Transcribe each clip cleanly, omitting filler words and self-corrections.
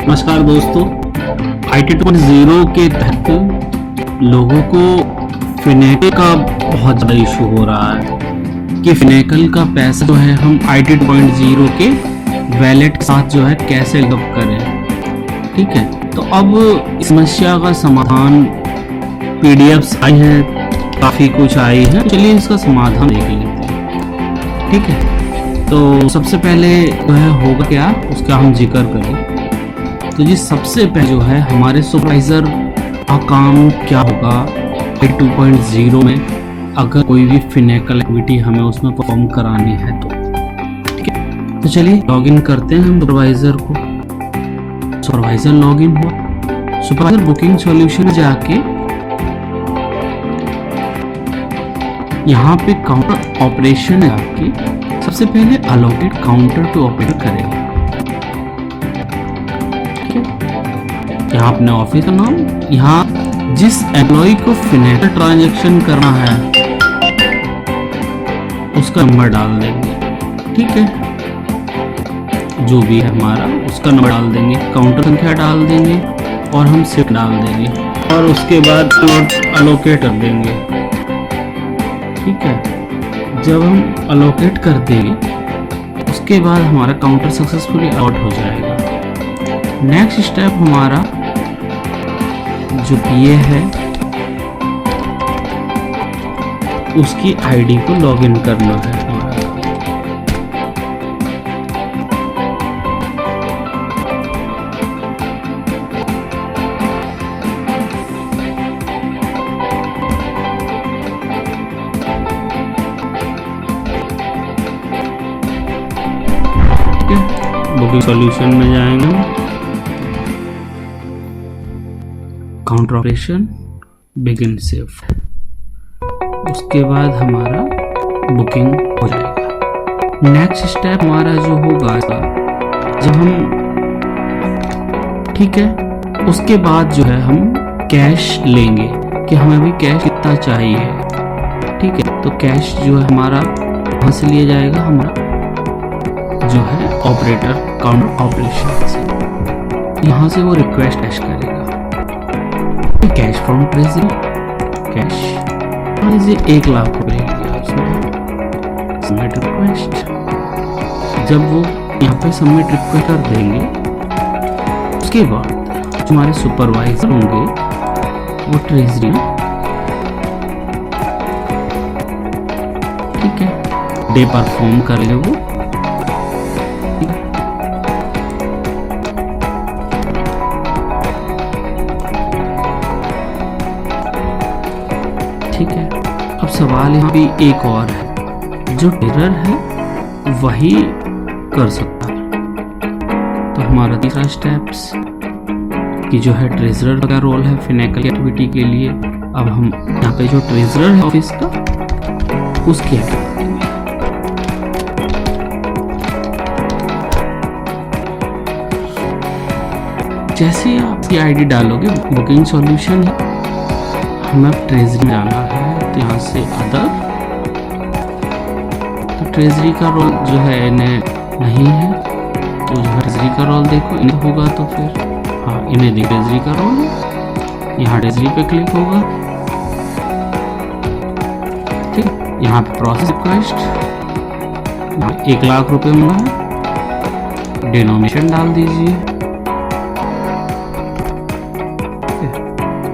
नमस्कार दोस्तों, IT 2.0 के तहत लोगों को फिनेकल का बहुत ज़्यादा इशू हो रहा है कि फिनेकल का पैसा जो है हम IT 2.0 के वैलेट के साथ जो है कैसे लॉक करें। ठीक है, तो अब इस समस्या का समाधान PDFs आई हैं, काफ़ी कुछ आई है। चलिए इसका समाधान देख लेते हैं। ठीक है, तो सबसे पहले जो है होगा क्या, उसका हम जिक्र करें तो जी सबसे पहले जो है हमारे सुपरवाइज़र का काम क्या होगा IT 2.0 में, अगर कोई भी फिनेकल एक्टिविटी हमें उसमें परफॉर्म करानी है तो। ठीक है, तो चलिए लॉगिन करते हैं हम सुपरवाइज़र को। सुपरवाइज़र लॉगिन हुआ, सुपरवाइज़र बुकिंग सॉल्यूशन जाके यहाँ पे काउंटर ऑपरेशन जाके सबसे पहले अलोकेट काउंटर टू ऑपरेटर करेगा। यहाँ अपने ऑफिस का नाम, यहाँ जिस एम्प्लॉय को फिनेकल ट्रांजैक्शन करना है उसका नंबर डाल देंगे। ठीक है, जो भी है हमारा उसका नंबर डाल देंगे, काउंटर संख्या डाल देंगे और हम शिफ्ट डाल देंगे और उसके बाद अलोकेट कर देंगे। ठीक है, जब हम अलोकेट कर देंगे उसके बाद हमारा काउंटर सक्सेसफुली आउट हो जाएगा। नेक्स्ट स्टेप हमारा जो ये है उसकी आईडी को लॉगिन करना है हमारा। बुकिंग सॉल्यूशन में जाएंगे, काउंटर ऑपरेशन बिगिन शिफ्ट, उसके बाद हमारा बुकिंग हो जाएगा। नेक्स्ट स्टेप हमारा जो होगा जब हम, ठीक है, उसके बाद जो है हम कैश लेंगे कि हमें अभी कैश कितना चाहिए। ठीक है, तो कैश जो है हमारा वहाँ से लिया जाएगा, हमारा जो है ऑपरेटर काउंटर ऑपरेशन से, यहाँ से वो रिक्वेस्ट कैश करेगा। कैश फ्रॉम ट्रेजरी, कैश मान लीजिए 1 लाख रुपए सबमिट रिक्वेस्ट। जब वो यहाँ पे सबमिट रिक्वेस्ट कर देंगे उसके बाद हमारे सुपरवाइजर होंगे वो ट्रेजरी, ठीक है, डे परफॉर्म कर ले वो। ठीक है, अब सवाल यहाँ भी एक और है, जो टेरर है वही कर सकता है। तो हमारा तीसरा स्टेप्स कि जो है ट्रेजरर का रोल है फिनेकल एक्टिविटी के लिए। अब हम यहाँ पे जो ट्रेजरर है ऑफिस का उसकी एक्टिविटी में जैसे ही आप आईडी डालोगे बुकिंग सॉल्यूशन है, हमें ट्रेजरी में जाना है। तो यहाँ से अदर, तो ट्रेजरी का रोल जो है इन्हें नहीं है, तो जो है ट्रेजरी का रोल देखो इन्हें होगा तो फिर हाँ इन्हें देखो ट्रेजरी का रोल, यहाँ ट्रेजरी पे क्लिक होगा। ठीक, यहाँ पे प्रोसेस रिक्वेस्ट 1 लाख रुपए मिला है, डिनोमिनेशन डाल दीजिए,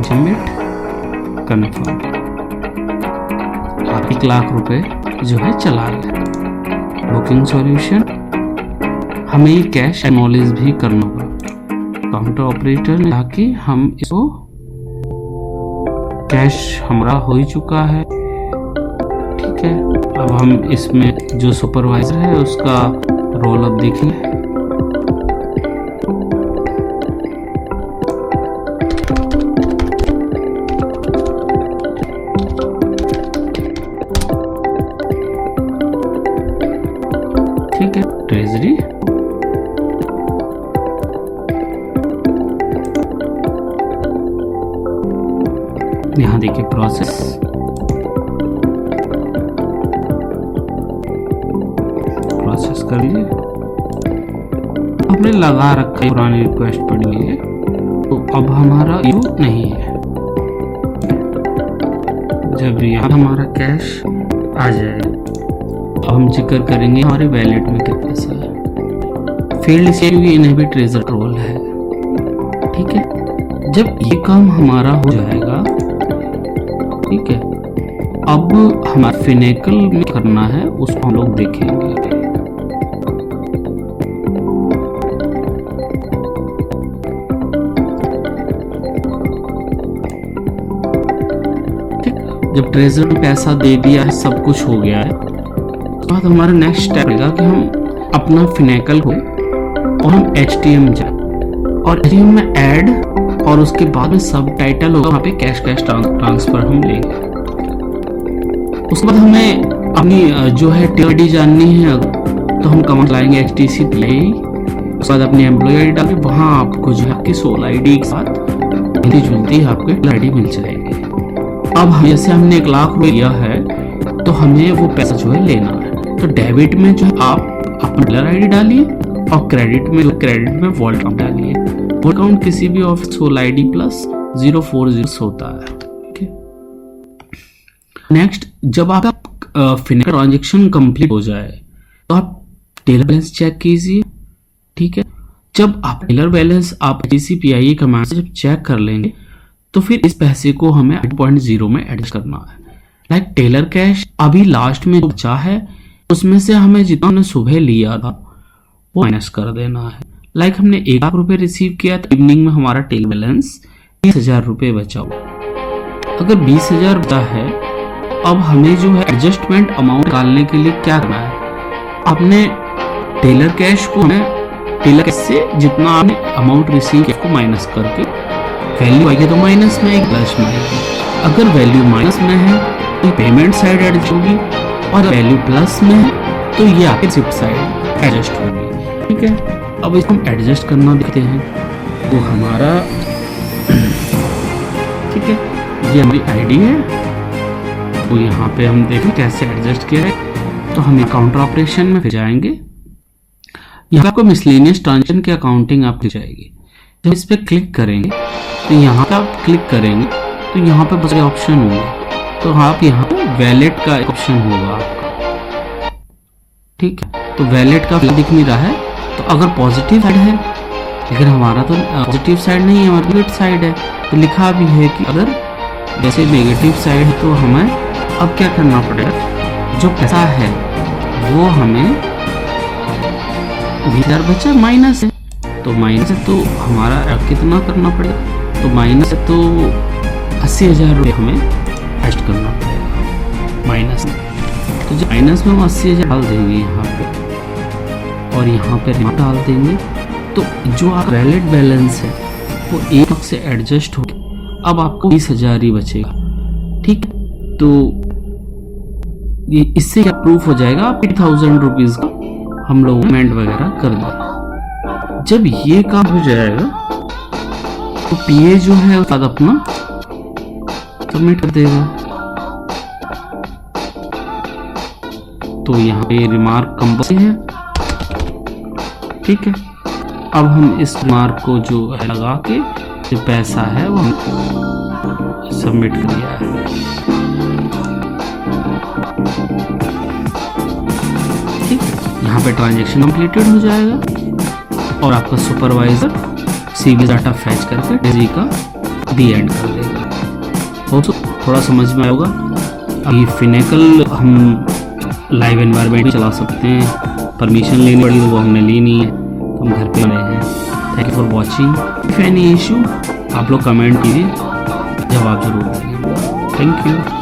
सबमिट कन्फर्म। 1 लाख रुपए जो है चला गया। बुकिंग सॉल्यूशन हमें कैश एक्नॉलेज भी करना होगा। काउंटर ऑपरेटर ने आके हम इसको, कैश हमारा हो ही चुका है। ठीक है, अब हम इसमें जो सुपरवाइजर है उसका रोल अब देखेंगे। ठीक है, ट्रेजरी यहाँ देखिए प्रोसेस, प्रोसेस कर लीजिए। अब हमने लगा रखा है, पुरानी रिक्वेस्ट पड़ी है, तो अब हमारा यू नहीं है। जब यहाँ हमारा कैश आ जाएगा तो हम जिक्र करेंगे हमारे वैलेट में कितना पैसा है। फील्ड से भी इनहिबिट रिजल्ट रोल है, ठीक है। जब ये काम हमारा हो जाएगा, ठीक है, अब हमारा फिनेकल में करना है उसको हम लोग देखेंगे। जब ट्रेजर में पैसा दे दिया है, सब कुछ हो गया है, तो बाद हमारा नेक्स्ट स्टेप रहेगा कि हम अपना फिनेकल को और हम HTML जाए और HTML में ऐड, और उसके बाद में सब टाइटल होगा, वहाँ पे कैश ट्रांसफर हम लेंगे। उसके बाद हमें अपनी जो है टेलर आईडी जाननी है, तो हम कमांड लाएंगे HTC प्ले, उसके बाद अपनी एम्प्लॉय आईडी डाल के वहाँ आपको जो है आपकी सोल आईडी के साथ मिलती जुलती आपको टेलर आईडी मिल जाएगी। अब जैसे हमने 1 लाख रुपये लिया है, तो हमें वो पैसा जो है लेना है, तो डेबिट में जो है आप अपना टेलर आईडी डालिए और क्रेडिट में वॉल्ट अकाउंट डालिए। वॉल्ट अकाउंट किसी भी ऑफिस सोल आईडी प्लस 040 होता है, ठीक है। नेक्स्ट, जब आपका फिनेकल ट्रांजेक्शन कंप्लीट हो जाए तो आप टेलर बैलेंस चेक कीजिए, ठीक है। जब आप टेलर बैलेंस आप HTC-PIE कमांड से जब चेक कर लेंगे, तो फिर इस पैसे को हमें 8.0 में एडजस्ट करना है। लाइक टेलर कैश अभी लास्ट में जो बचा है, उसमें से हमें जितना हमने सुबह लिया था वो माइनस कर देना है। लाइक हमने 1 लाख रुपए रिसीव किया, तो इवनिंग में हमारा टेलर बैलेंस 20,000 रुपये बचा हुआ। अगर 20,000 बचा है, अब हमें जो है एडजस्टमेंट अमाउंट निकालने के लिए क्या करना है, अपने टेलर कैश को हमें टेलर कैश से जितना आपने अमाउंट रिसीव किया उसको माइनस करके वैल्यू आएगी तो माइनस में आएगी, प्लस में आएगी। अगर वैल्यू माइनस में है तो पेमेंट साइड एडजस्ट होगी, और वैल्यू प्लस में है तो ये आपके रिसिप्ट साइड एडजस्ट होगी, ठीक है। अब इसको हम एडजस्ट करना देखते हैं, तो हमारा ठीक है, ये हमारी आईडी है, तो यहाँ पे हम देखें कैसे एडजस्ट किया है। तो हम काउंटर ऑपरेशन में फिर जाएंगे, यहाँ आपको मिसलेनियस ट्रांजेक्शन की अकाउंटिंग आप मिल जाएगी। जब इस पर क्लिक करेंगे, तो यहाँ पे आप क्लिक करेंगे तो यहाँ पे बस ऑप्शन होंगे, तो आप यहाँ पे वैलेट का ऑप्शन होगा आपका, ठीक है। तो वैलेट का दिख नहीं रहा है, तो अगर पॉजिटिव साइड है, लेकिन हमारा तो पॉजिटिव साइड नहीं है, हमारा नेगेटिव साइड है, तो लिखा भी है कि अगर जैसे नेगेटिव साइड है तो हमें अब क्या करना पड़ेगा, जो पैसा है वो हमें 20,000 बचा माइनस है, तो माइनस है तो हमारा कितना करना पड़ेगा, तो माइनस है तो 80,000 रुपये हमें एडजस्ट करना पड़ेगा माइनस में। तो जो माइनस में हम 80,000 डाल देंगे यहाँ पे, और यहाँ पे रिमार्क डाल देंगे, तो जो आप वैलिड बैलेंस है वो 1 लाख से एडजस्ट हो, अब आपको 20,000 ही बचेगा, ठीक। तो ये इससे क्या प्रूफ हो जाएगा, 8,000 रुपीज का हम लोग पेमेंट वगैरह कर दें। जब ये काम हो जाएगा तो PA जो है उसके बाद अपना सबमिट कर देगा। तो यहाँ पे रिमार्क कंपल्सरी है, ठीक है। अब हम इस रिमार्क को जो है लगा के जो पैसा है वो सबमिट कर दिया है। ठीक, यहाँ पे ट्रांजेक्शन कंप्लीटेड हो जाएगा और आपका सुपरवाइजर सीबी डाटा फैच करके डेजी का दी एंड कर देगा। तो थोड़ा समझ में आएगा। अभी फिनेकल हम लाइव एनवायरनमेंट भी चला सकते हैं, परमिशन लेनी पड़ी तो वो हमने ली नहीं है, तो हम घर पे बने हैं। Thank you for watching. If any issue आप लोग कमेंट कीजिए, जवाब जरूर देंगे। Thank you.